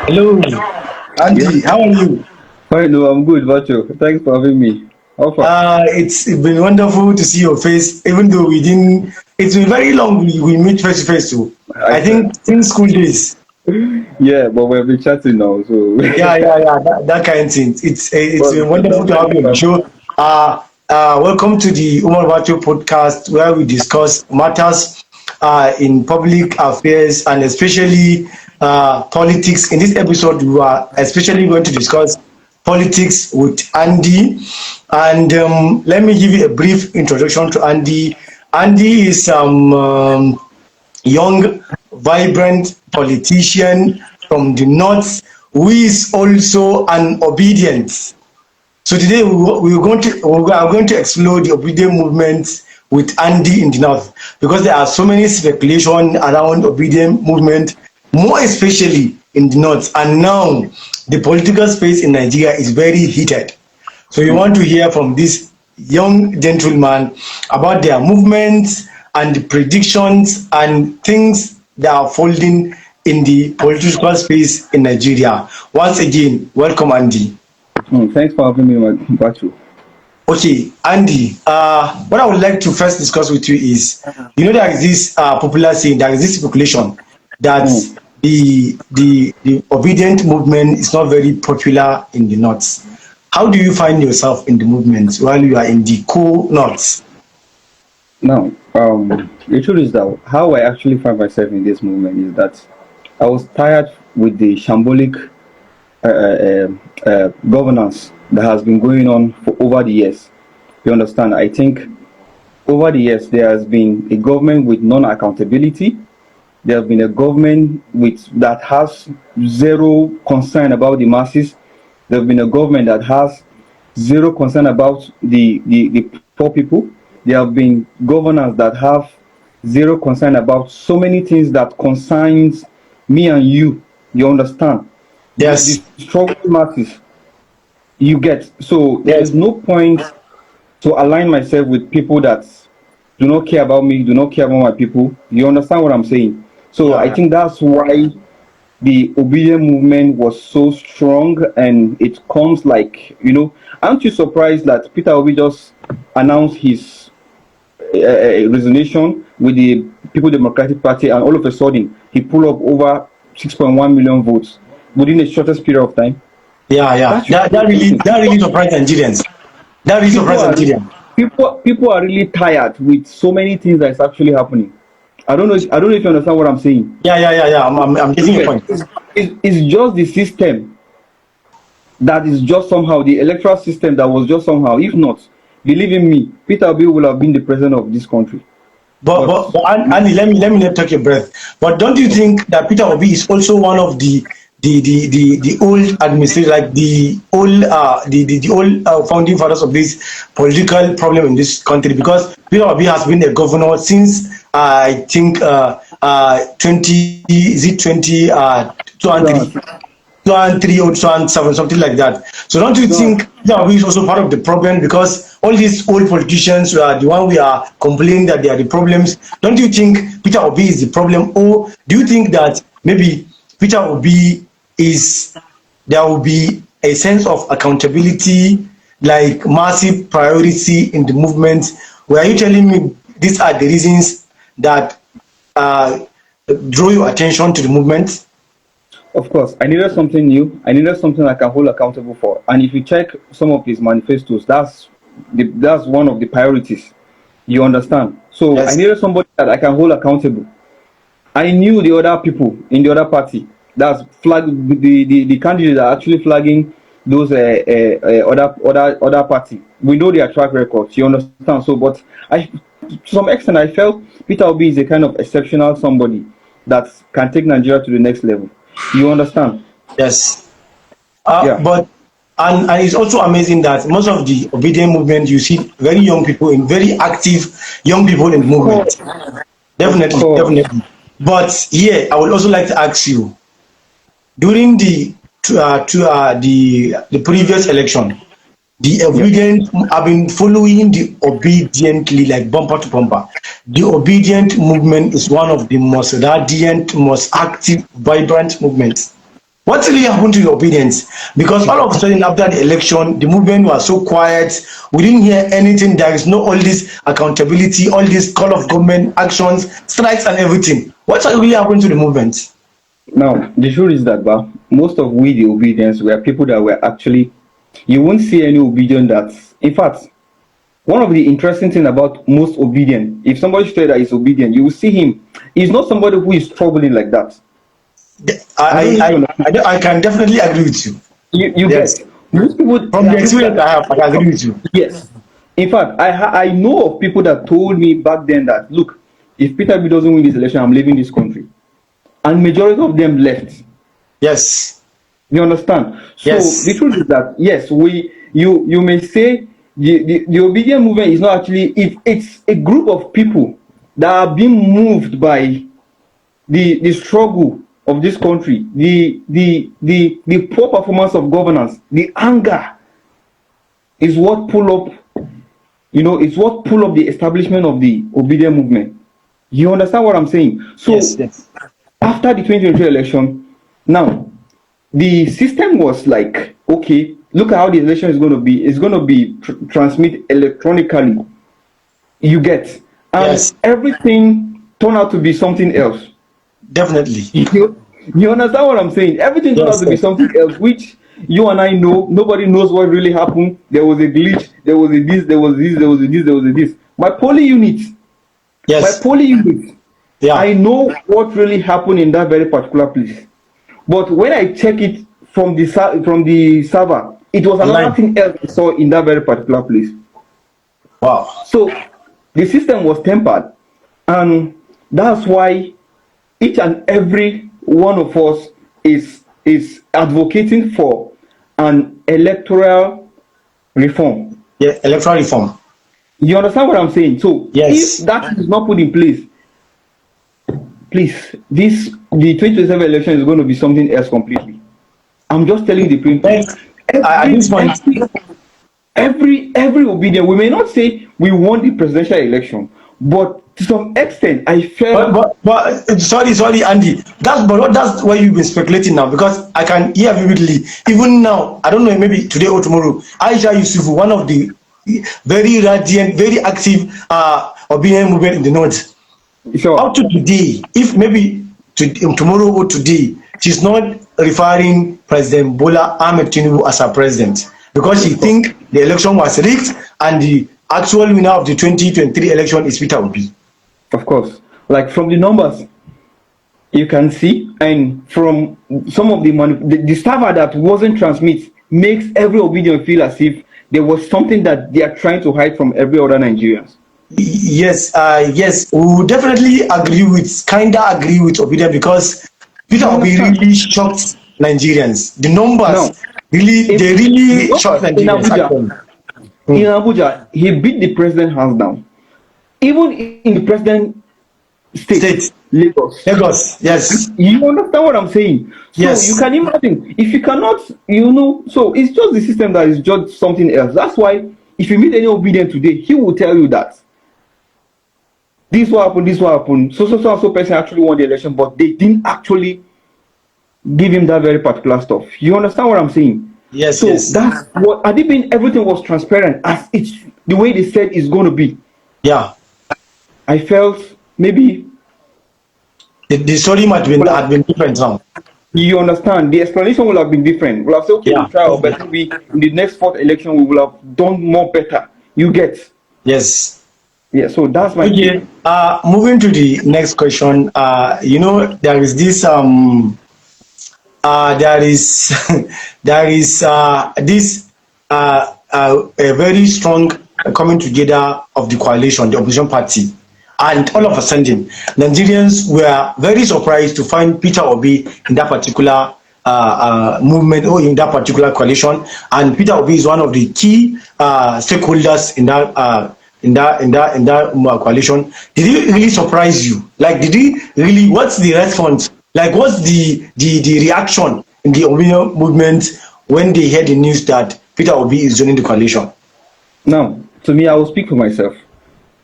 Hello, Yeah. Andy. How are you? Fine, no, I'm good, Bacho. Thanks for having me. How far? It's been wonderful to see your face, even though we didn't. It's been very long. We meet face to face too. I I said, think since school days. yeah, but we've been chatting now, so. Yeah. That kind of thing. It's But been wonderful to have you on the thanks. show. Welcome to the Umar Bacho podcast, where we discuss matters in public affairs and especially politics. In this episode, we are especially going to discuss politics with Andy. And let me give you a brief introduction to Andy. Andy is young, vibrant politician from the north who is also an obedient. So today we are going to explore the obedient movement with Andy in the north because there are so many speculation around obedient movement, more especially in the north. And now the political space in Nigeria is very heated. So we want to hear from this young gentleman about their movements and the predictions and things that are folding in the political space in Nigeria. Once again, welcome, Andy. Thanks for having me, Bacho. Okay, Andy, what I would like to first discuss with you is, there is this popular saying, there is this speculation that Mm. the obedient movement is not very popular in the north. How do you find yourself in the movement while you are in the co-north? Now, the truth is that how I actually find myself in this movement is that I was tired with the shambolic governance that has been going on for over the years. You understand? I think over the years there has been a government with non-accountability. There has been a government with that has zero concern about the masses. There has been a government that has zero concern about the poor people. There have been governors that have zero concern about so many things that concerns me and you. You understand? The Yes, struggling masses. You get, so there yes, is no point to align myself with people that do not care about me, do not care about my people. You understand what I'm saying? So I yeah. think that's why the obedient movement was so strong, and it comes like, aren't you surprised that Peter Obi just announced his resignation with the People Democratic Party, and all of a sudden he pulled up over 6.1 million votes within the shortest period of time? Yeah. That's That really surprised Nigerians. That really people surprised are Nigerians. people are really tired with so many things that's actually happening. I don't know if you understand what I'm saying. Yeah. I'm getting your Yes, point. it's just the system that is just somehow the electoral system that was just somehow. If not, believe in me, Peter Obi will have been the president of this country. But But but, but Andy, let me not take your breath. But don't you think that Peter Obi is also one of the old administrators, like the old founding fathers of this political problem in this country? Because Peter Obi has been a governor since I think 20 is it 20 two and three. so, 2 and 3 or 2 and 7, something like that. So don't you so, think that we is also part of the problem because all these old politicians are the one we are complaining that they are the problems? Don't you think Peter Obi is the problem, or do you think that maybe Peter Obi is there will be a sense of accountability, like massive priority in the movement? Were you telling me these are the reasons that uh, draw your attention to the movement? of course, I needed something new. I needed something I can hold accountable for. And if you check some of his manifestos, that's one of the priorities. You understand? So I Yes. needed somebody that I can hold accountable. I knew the other people in the other party that's the candidates are actually flagging those other party. We know their track records. You understand? So, but I, to some extent, I felt Peter Obi is a kind of exceptional somebody that can take Nigeria to the next level. You understand? Yes. Yeah. But and it's also amazing that most of the obedient movement you see very young people in very active young people in the Of course. movement. Of Definitely, course. definitely. But here I would also like to ask you during the previous election, the Yeah. obedient I've been following the obediently like bumper to bumper. The obedient movement is one of the most radiant, most active, vibrant movements. What really happened to the obedience? Because all of a sudden after the election, the movement was so quiet. We didn't hear anything. There is no all this accountability, all this call of government actions, strikes and everything. What really happened to the movement? Now, the truth is that, most of we, the obedience, were people that were actually, you won't see any obedient that, in fact, one of the interesting things about most obedient, if somebody says that he's obedient, you will see him. He's not somebody who is struggling like that. I can definitely agree with you. You Yes. get most people From the experience I have, I can agree with you. yes. In fact, I know of people that told me back then that, look, if Peter B doesn't win this election, I'm leaving this country, and majority of them left. Yes. You understand? So Yes. the truth is that yes, you may say the obedient movement is not actually, it's a group of people that are being moved by the struggle of this country, the poor performance of governance, the anger is what pull up, it's what pull up the establishment of the obedient movement. You understand what I'm saying? So Yes. after the 2023 election, now the system was like, okay, look at how the election is going to be. It's going to be transmitted electronically. You get, and Yes. everything turned out to be something else. Definitely. You understand what I'm saying? Everything turned out to be something else, which you and I know. Nobody knows what really happened. There was a glitch. There was a this. There was this. There was a this. There was a this. My polling unit. Yes. My polling unit. Yeah. I know what really happened in that very particular place. But when I check it from the server, it was another thing else I saw in that very particular place. Wow. So the system was tempered, and that's why each and every one of us is advocating for an electoral reform. Yeah, electoral reform. You understand what I'm saying? So Yes. if that is not put in place, please, the 2027 election is going to be something else completely. I'm just telling the print. At this point, Every obedient, we may not say we won the presidential election, but to some extent, I felt. but sorry, Andy. That's why you've been speculating now, because I can hear vividly. Even now, I don't know, maybe today or tomorrow, Aisha Yusufu, one of the very radiant, very active obedient movement in the north. Sure. Up to today, if maybe tomorrow or today, she's not referring President Bola Ahmed Tinubu as her president, because she think the election was rigged and the actual winner of the 2023 election is Peter Obi. Of course, like from the numbers you can see, and from some of the server that wasn't transmit makes every obedient feel as if there was something that they are trying to hide from every other Nigerians. Yes, we would definitely agree with Obidient, because Peter Obi really shocked Nigerians. The numbers really shocked Nigerians. In Abuja, he beat the president hands down. Even in the president state. Lagos, yes. You understand what I'm saying? So yes. You can imagine, if you cannot, so it's just the system that is just something else. That's why if you meet any obedient today, he will tell you that this what happened. So person actually won the election, but they didn't actually give him that very particular stuff. You understand what I'm saying? Yes. So yes. that's what everything was transparent as it's the way they said it's going to be. Yeah. I felt maybe the story might have been different now. You understand? The explanation will have been different. We'll have said, okay, we'll try our best. Maybe in the next fourth election, we will have done more better. You get? Yes. Yeah, so that's my okay. Moving to the next question. There is this this a very strong coming together of the coalition, the opposition party, and all of a sudden Nigerians were very surprised to find Peter Obi in that particular movement or in that particular coalition, and Peter Obi is one of the key stakeholders in that coalition. Did he really surprise you? Like, did he really? What's the response? Like, what's the reaction in the opinion movement when they heard the news that Peter Obi is joining the coalition? Now, to me, I will speak for myself.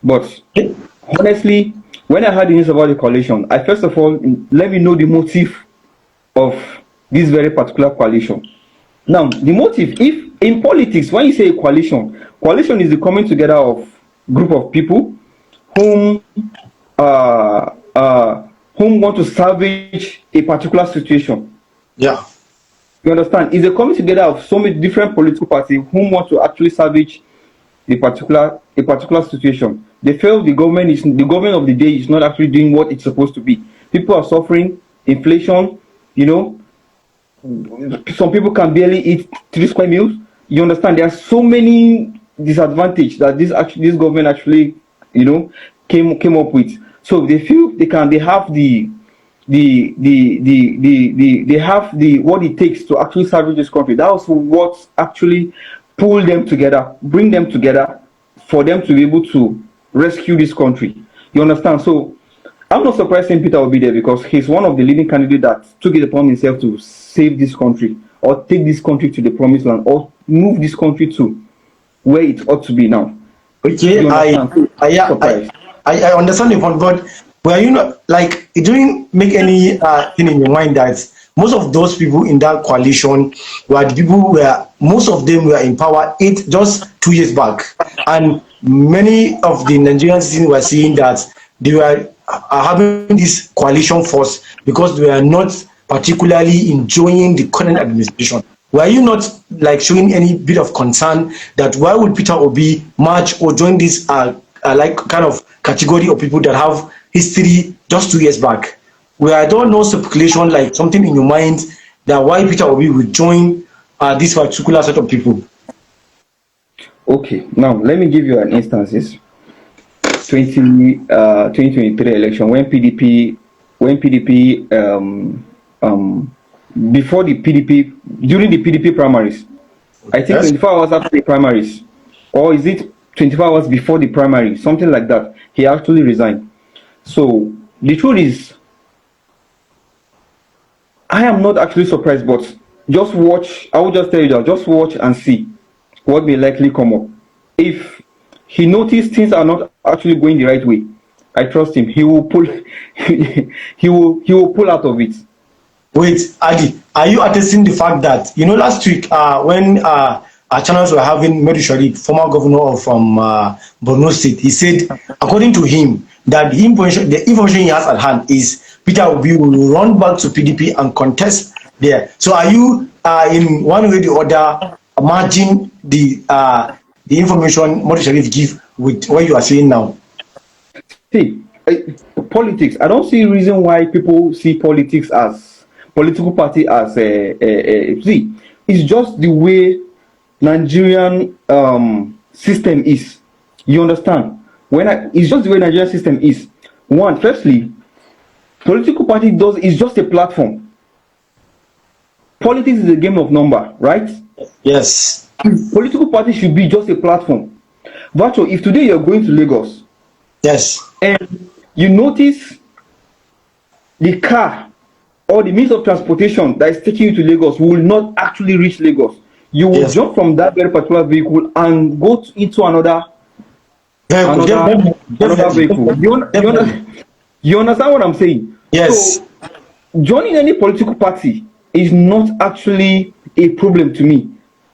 But honestly, when I heard the news about the coalition, I first of all let me know the motive of this very particular coalition. Now, the motive, if in politics, when you say a coalition is the coming together of group of people whom want to salvage a particular situation. Yeah. You understand? It's a coming together of so many different political parties whom want to actually salvage a particular situation. They feel the government of the day is not actually doing what it's supposed to be. People are suffering inflation. You know, some people can barely eat 3 square meals. You understand? There are so many disadvantages that this government actually, you know, came up with. So they feel they have what it takes to actually salvage this country. That was what actually pull them together, bring them together, for them to be able to rescue this country. You understand? So I'm not surprised seeing Peter Obi there, because he's one of the leading candidates that took it upon himself to save this country, or take this country to the promised land, or move this country to where it ought to be now. Okay, I understand the point, but were you not, like, it didn't make any thing in your mind that most of those people in that coalition were the people most of them were in power just 2 years back, and many of the Nigerian citizens were saying that they were having this coalition force because they were not particularly enjoying the current administration. Were you not like showing any bit of concern that why would Peter Obi march or join this like kind of category of people that have history just 2 years back? Where I don't know speculation, like something in your mind that why Peter Obi would join this particular set of people? Okay, now let me give you an instance. 2023 election, when PDP before the PDP, during the PDP primaries, I think 24 hours after the primaries, or is it 24 hours before the primary, something like that, he actually resigned. So the truth is, I am not actually surprised, but just watch. I will just tell you that, just watch and see what may likely come up. If he noticed things are not actually going the right way, I trust him. He will pull. he will pull out of it. Wait, Adi, are you attesting the fact that, you know, last week when our channels were having Medu Sharif, former governor from Borno State, he said, according to him, that the information he has at hand is Peter Obi will run back to PDP and contest there. So are you in one way or the other matching the information Medu Sharif give with what you are saying now? See, politics, I don't see a reason why people see politics as political party as see, it's just the way Nigerian system is. You understand? It's just the way Nigerian system is. Firstly, political party is just a platform. Politics is a game of number, right? Yes. Political party should be just a platform. Virtual, if today you're going to Lagos, yes, and you notice the car or the means of transportation that is taking you to Lagos will not actually reach Lagos, you will jump from that very particular vehicle and go into another vehicle. You understand what I'm saying? Yes. So, joining any political party is not actually a problem to me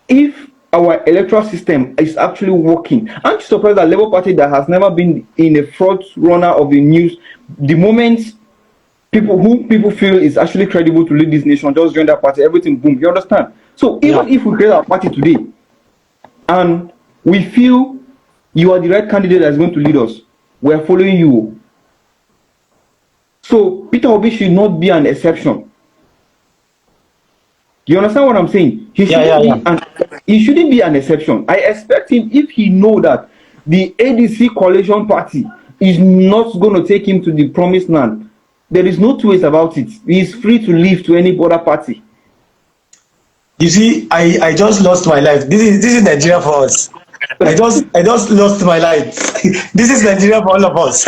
if our electoral system is actually working. Aren't you surprised that Labour Party, that has never been in a front runner of the news, the moment people feel is actually credible to lead this nation, just join that party, everything boom. You understand? So even if we create our party today and we feel you are the right candidate that's going to lead us, we are following you. So Peter Obi should not be an exception. You understand what I'm saying? He shouldn't be an exception. I expect him, if he know that the ADC coalition party is not going to take him to the promised land, there is no two ways about it. He is free to leave to any other party. You see, I just lost my life. This is Nigeria for us. I just lost my life. This is Nigeria for all of us.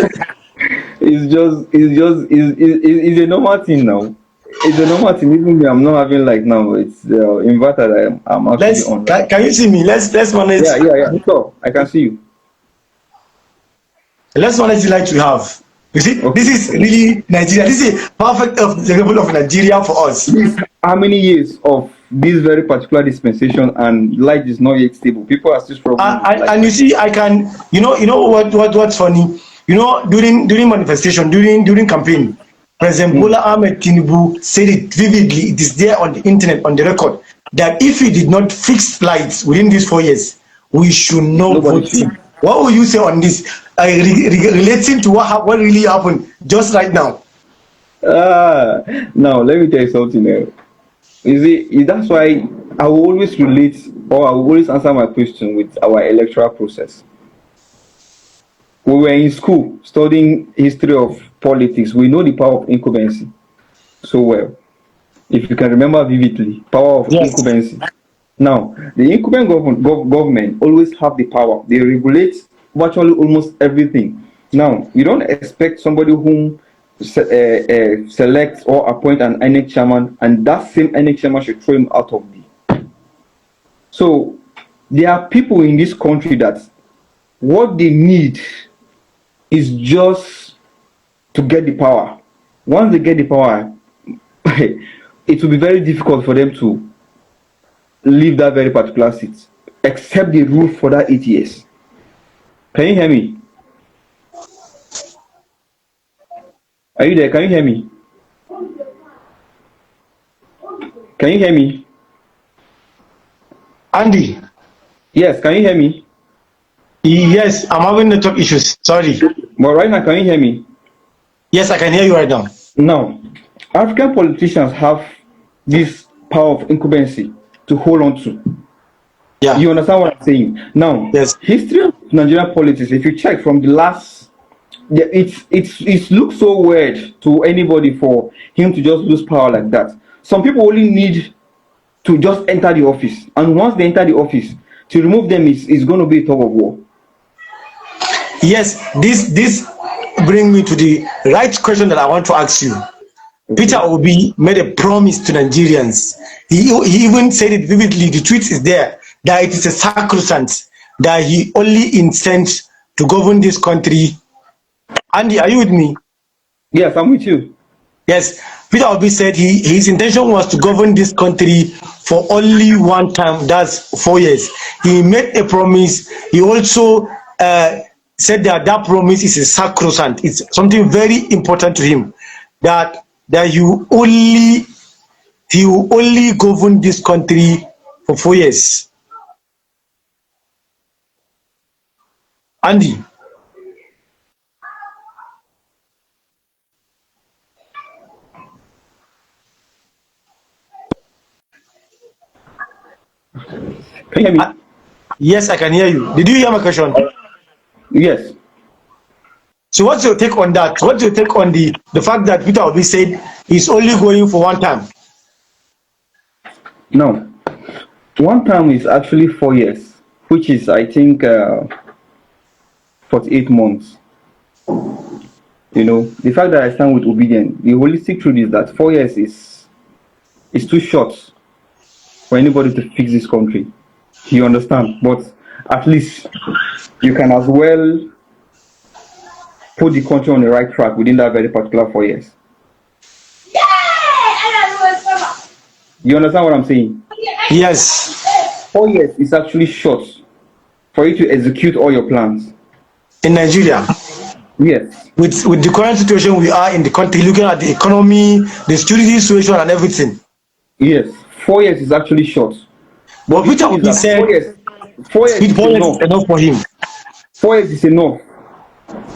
It's a normal thing now. It's a normal thing. Even me, I'm not having like now. It's inverted. I'm actually on. Can you see me? Let's manage. Yeah. Sure. I can see you. Let's manage the light we have. You see, this Okay. is really Nigeria. This is a perfect example of Nigeria for us. This, how many years of this very particular dispensation and life is not yet stable? People are still struggling with life. And you see, I can, what's funny? During manifestation, during campaign, President Hmm. Bola Ahmed Tinubu said it vividly. It is there on the internet, on the record, that if he did not fix lights within these 4 years, we should not Nobody vote should. him. What will you say on this? Relating to what really happened just right now. Ah, now let me tell you something. You see, that's why I will always relate, or I will always answer my question with our electoral process. We were in school studying history of politics. We know the power of incumbency so well. If you can remember vividly, power of Yes. incumbency. Now, the incumbent government always have the power. They regulate virtually almost everything. Now, you don't expect somebody whom selects or appoint an INEC chairman, and that same INEC chairman should throw him out of the. So, there are people in this country that what they need is just to get the power. Once they get the power, it will be very difficult for them to leave that very particular seat, except they rule for that 8 years. Can you hear me? Are you there? Can you hear me? Can you hear me? Andy, Yes, can you hear me? yes, I'm having network issues. Sorry. But right now, can you hear me? Yes, I can hear you right now. Now, African politicians have this power of incumbency to hold on to. Yeah. You understand what I'm saying? Now, Yes. history of Nigerian politics, if you check from the last, it looks so weird to anybody for him to just lose power like that. Some people only need to just enter the office, and once they enter the office, to remove them is going to be a tug of war. Yes, this brings me to the right question that I want to ask you. Peter Obi made a promise to Nigerians. He even said it vividly. The tweet is there that it is a sacrosanct, that he only intends to govern this country. Andy, are you with me? Yes, I'm with you. Yes. Peter Obi said his intention was to govern this country for only one term, that's 4 years. He made a promise. He also said that promise is a sacrosanct. It's something very important to him, that he will only govern this country for 4 years. Andy. Can you hear me? Yes, I can hear you. Did you hear my question? Yes. So what's your take on that? What's your take on the fact that Peter Obi said he's only going for one term? No. One term is actually 4 years, which is, I think, 48 months. You know, the fact that I stand with obedience, the holistic truth is that 4 years is too short for anybody to fix this country. You understand? But at least you can as well put the country on the right track within that very particular 4 years. You understand what I'm saying? Yes. 4 years is actually short for you to execute all your plans. In Nigeria, Yes. with the current situation we are in the country, looking at the economy, the security situation, and everything. Yes. 4 years is actually short. But Peter Obi said 4 years is 4 years enough. is enough for him. 4 years is enough.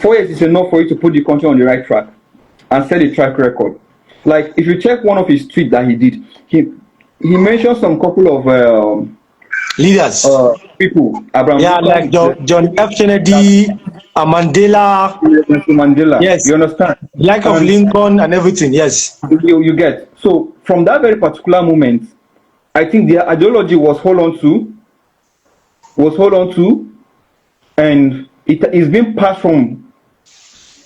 4 years is enough for you to put the country on the right track and set a track record. Like if you check one of his tweets that he did, he mentioned some couple of Leaders. people. Abraham Yeah, Lincoln, like John F. Kennedy, Mandela. Mandela. Yes. You understand? Like of And Lincoln and everything. Yes. you get. So from that very particular moment, I think their ideology was hold on to, and it is being passed from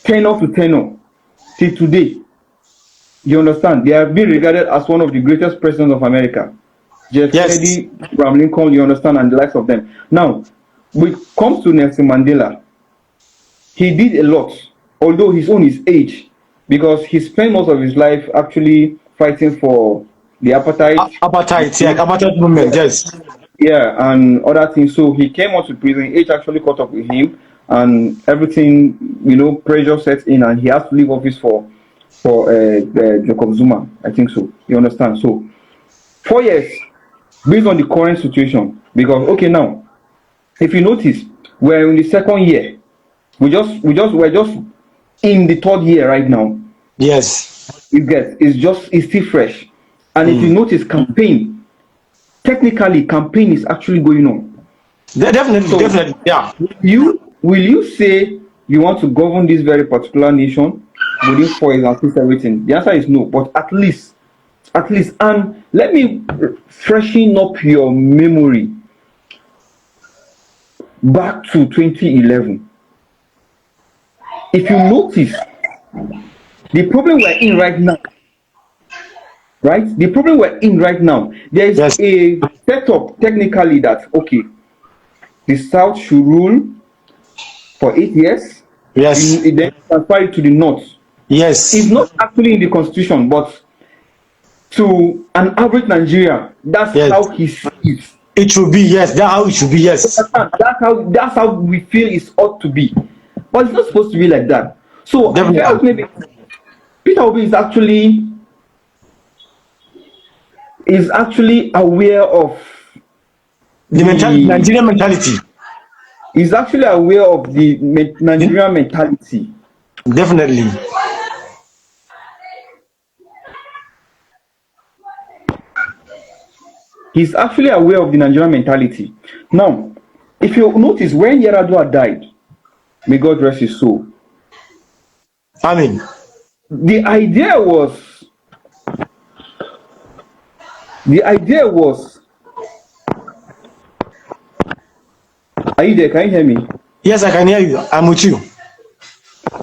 tenor to tenor till today. You understand? They have been regarded as one of the greatest presidents of America. Jeff Yes. Kennedy, Abraham Lincoln, you understand, and the likes of them. Now, when it comes to Nelson Mandela, he did a lot. although his own is age, because he spent most of his life actually fighting for the apartheid. Apartheid, yeah, apartheid movement, yes. Yeah, and other things. So he came out to prison. Age actually caught up with him, and everything, pressure sets in, and he has to leave office for Jacob Zuma. I think so. You understand? So 4 years, based on the current situation, because okay now, if you notice, we're in the second year. We're just in the third year right now. Yes. It's still fresh, and if you notice, campaign is actually going on. Definitely, yeah. Will you say you want to govern this very particular nation within 4 years and fix everything? The answer is no. But at least, and let me freshen up your memory back to 2011. If you notice, the problem we're in right now, there is a setup technically that, okay, the South should rule for 8 years. Yes. It then transfer it to the North. Yes. It's not actually in the constitution, but to an average Nigerian, that's how he sees it. It should be, yes. That's how it should be, yes. That's how we feel it ought to be. But it's not supposed to be like that. So I felt maybe Peter Obi is actually aware of the Nigerian mentality. He's actually aware of the Nigerian mentality. Definitely. He's actually aware of the Nigerian mentality. Now, if you notice, when Yaradua died, may God rest his soul. Amen. The idea was, are you there? Can you hear me? Yes, I can hear you. I'm with you.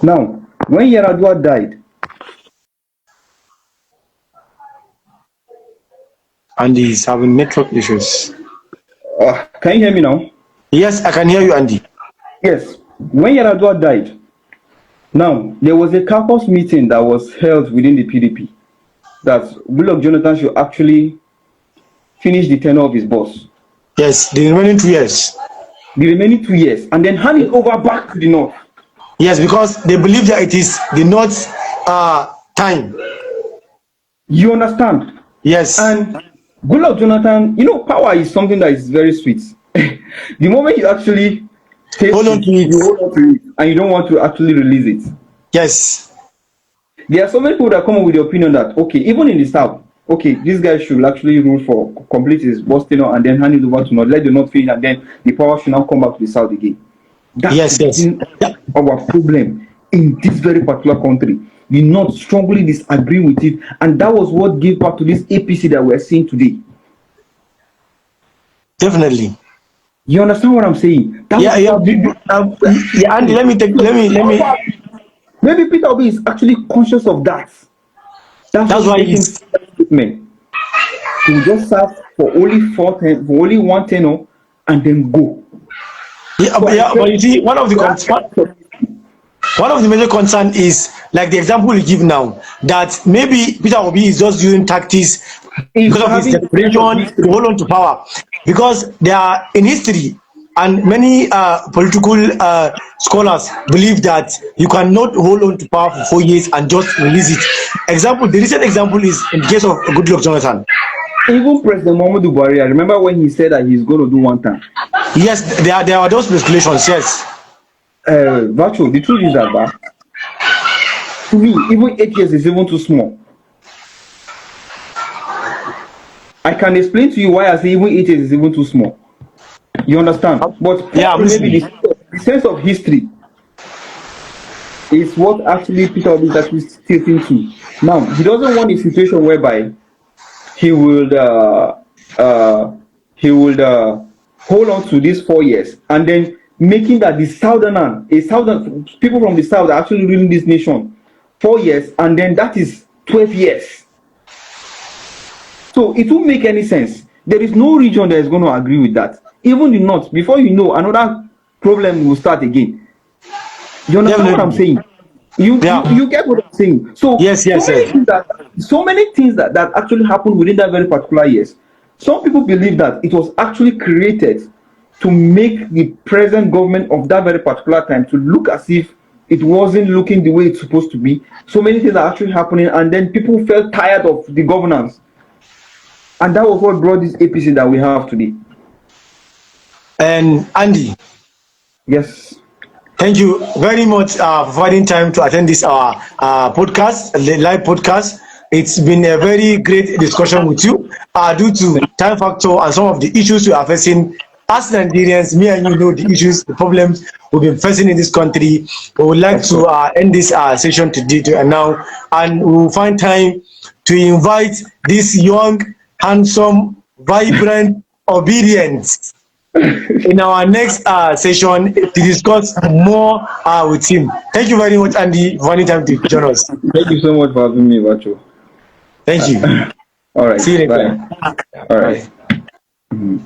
Now, when Yaradua died, and he's having network issues. Can you hear me now? Yes, I can hear you, Andy. Yes. When Yaradua died, now there was a caucus meeting that was held within the PDP that Goodluck Jonathan should actually finish the tenure of his boss. Yes, the remaining 2 years. And then hand it over back to the North. Yes, because they believe that it is the North's time. You understand? Yes. And Goodluck Jonathan, power is something that is very sweet. The moment you actually hold on to it, and you don't want to actually release it. Yes. There are so many people that come up with the opinion that, okay, even in the South, okay, this guy should actually rule for complete his boss tenure and then hand it over to North, let the North finish, and then the power should now come back to the South again. That's our problem in this very particular country. The North strongly disagree with it, and that was what gave birth to this APC that we're seeing today. Definitely. You understand what I'm saying? Andy, let me. Maybe Peter Obi is actually conscious of that. That's why he's statement. He will just serve for only one tenure and then go. But you see, one of the major concern is like the example you give now, that maybe Peter Obi is just using tactics because of his desperation to hold on to power. Because they are in history, and many political scholars believe that you cannot hold on to power for 4 years and just release it. The recent example is in the case of Goodluck Jonathan. Even President Muhammadu Buhari, I remember when he said that he's going to do one time. Yes, there are those speculations, yes. Virtual, the truth is that, to me, even 8 years is even too small. I can explain to you why I say even 8 years is even too small. You understand? But maybe the sense of history is what actually Peter Obi is actually stating to. Now, he doesn't want a situation whereby he would hold on to these 4 years and then making that the people from the South are actually ruling this nation 4 years, and then that is 12 years. So it won't make any sense. There is no region that is going to agree with that. Even the North, before you know, another problem will start again. You understand what I'm saying? You get what I'm saying? So Yes, yes, yes. so many things that actually happened within that very particular years. Some people believe that it was actually created to make the present government of that very particular time to look as if it wasn't looking the way it's supposed to be. So many things are actually happening, and then people felt tired of the governance, and that was what brought this APC that we have today. And Andy, yes, thank you very much for finding time to attend this podcast, live podcast. It's been a very great discussion with you. Due to time factor and some of the issues we are facing as Nigerians, me and you know the issues, the problems we've been facing in this country. We would like to end this session today and now, and we will find time to invite this young, handsome, vibrant, obedient in our next session to discuss more with him. Thank you very much, Andy, for finding time to join us. Thank you so much for having me, Bacho. Thank you. All right. See you later. Bye. All right. Mm-hmm.